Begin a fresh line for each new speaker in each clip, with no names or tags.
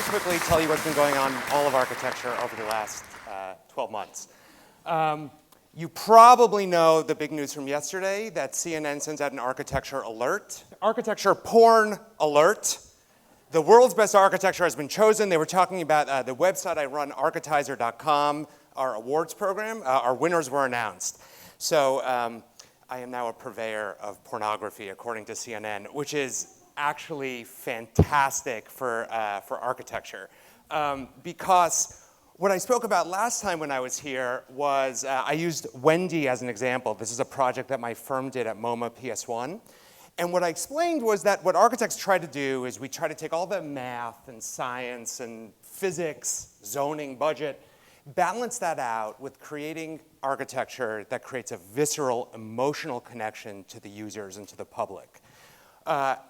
very quickly tell you what's been going on in all of architecture over the last 12 months. You probably know the big news from yesterday that CNN sends out an architecture alert. Architecture porn alert. The world's best architecture has been chosen. They were talking about the website I run, Architizer.com, our awards program. Our winners were announced. So I am now a purveyor of pornography, according to CNN, which is actually fantastic for architecture. Because what I spoke about last time when I was here was, I used Wendy as an example. This is a project that my firm did at MoMA PS1. And what I explained was that what architects try to do is we try to take all the math and science and physics, zoning, budget, balance that out with creating architecture that creates a visceral, emotional connection to the users and to the public.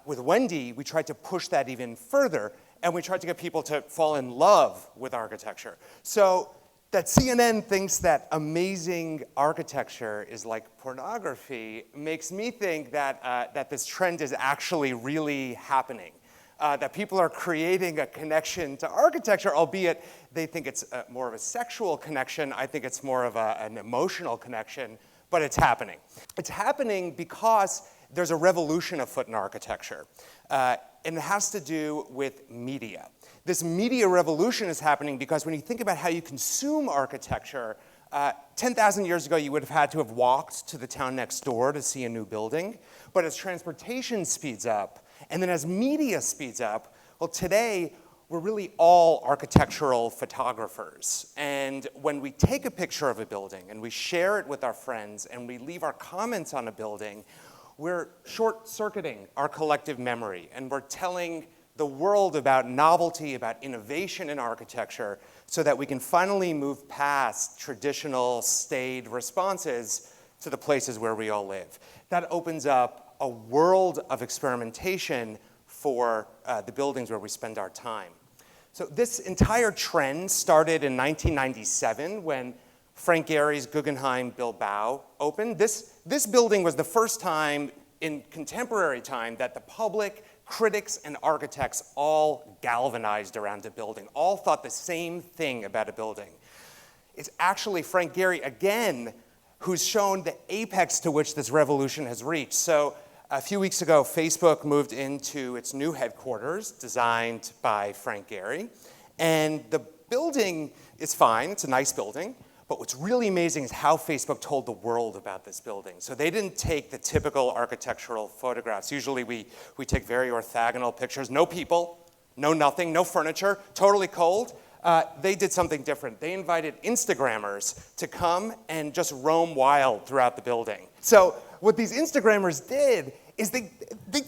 With Wendy, we tried to push that even further, and we tried to get people to fall in love with architecture. So that CNN thinks that amazing architecture is like pornography makes me think that, that this trend is actually really happening. That people are creating a connection to architecture, albeit they think it's more of a sexual connection. I think it's more of an emotional connection, but it's happening. It's happening because there's a revolution afoot in architecture, and it has to do with media. This media revolution is happening because when you think about how you consume architecture, 10,000 years ago, you would have had to have walked to the town next door to see a new building. But as transportation speeds up, and then as media speeds up, well, today, we're really all architectural photographers. And when we take a picture of a building and we share it with our friends and we leave our comments on a building, we're short-circuiting our collective memory, and we're telling the world about novelty, about innovation in architecture, so that we can finally move past traditional, staid responses to the places where we all live. That opens up a world of experimentation for the buildings where we spend our time. So this entire trend started in 1997 when Frank Gehry's Guggenheim Bilbao opened. This building was the first time in contemporary time that the public, critics, and architects all galvanized around a building, all thought the same thing about a building. It's actually Frank Gehry, again, who's shown the apex to which this revolution has reached. So a few weeks ago, Facebook moved into its new headquarters, designed by Frank Gehry. And the building is fine, it's a nice building. But what's really amazing is how Facebook told the world about this building. So they didn't take the typical architectural photographs. Usually we take very orthogonal pictures, no people, no nothing, no furniture, totally cold. They did something different. They invited Instagrammers to come and just roam wild throughout the building. So what these Instagrammers did is they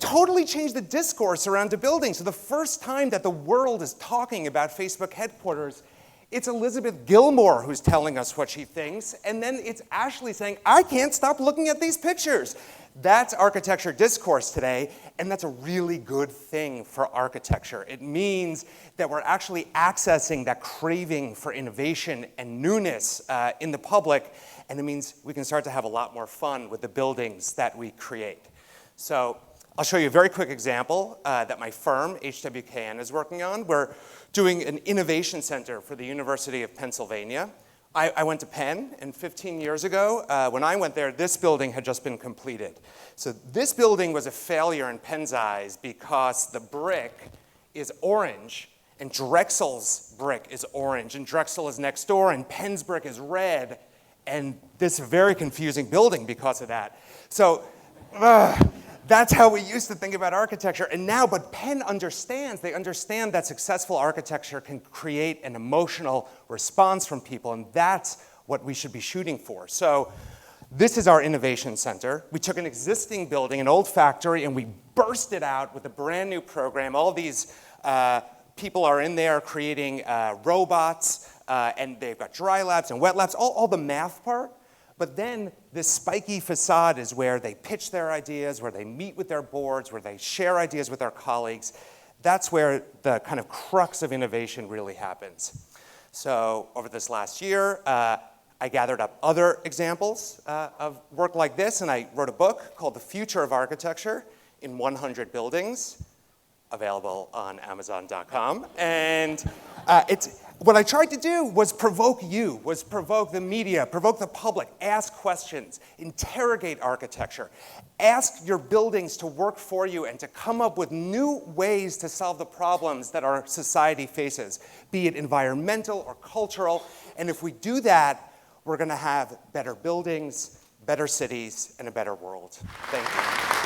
totally changed the discourse around the building. So the first time that the world is talking about Facebook headquarters, it's Elizabeth Gilmore who's telling us what she thinks, and then it's Ashley saying, I can't stop looking at these pictures. That's architecture discourse today, and that's a really good thing for architecture. It means that we're actually accessing that craving for innovation and newness in the public, and it means we can start to have a lot more fun with the buildings that we create. So I'll show you a very quick example that my firm, HWKN, is working on. We're doing an innovation center for the University of Pennsylvania. I went to Penn, and 15 years ago, when I went there, this building had just been completed. So this building was a failure in Penn's eyes because the brick is orange, and Drexel's brick is orange, and Drexel is next door, and Penn's brick is red, and this very confusing building because of that. So, that's how we used to think about architecture. And now, but Penn understands, they understand that successful architecture can create an emotional response from people, and that's what we should be shooting for. So this is our innovation center. We took an existing building, an old factory, and we burst it out with a brand new program. All these people are in there creating robots, and they've got dry labs and wet labs, all the math part. But then this spiky facade is where they pitch their ideas, where they meet with their boards, where they share ideas with their colleagues. That's where the kind of crux of innovation really happens. So over this last year, I gathered up other examples of work like this, and I wrote a book called The Future of Architecture in 100 Buildings. available on Amazon.com. And what I tried to do was provoke you, was provoke the media, provoke the public, ask questions, interrogate architecture, ask your buildings to work for you and to come up with new ways to solve the problems that our society faces, be it environmental or cultural. And if we do that, we're going to have better buildings, better cities, and a better world. Thank you.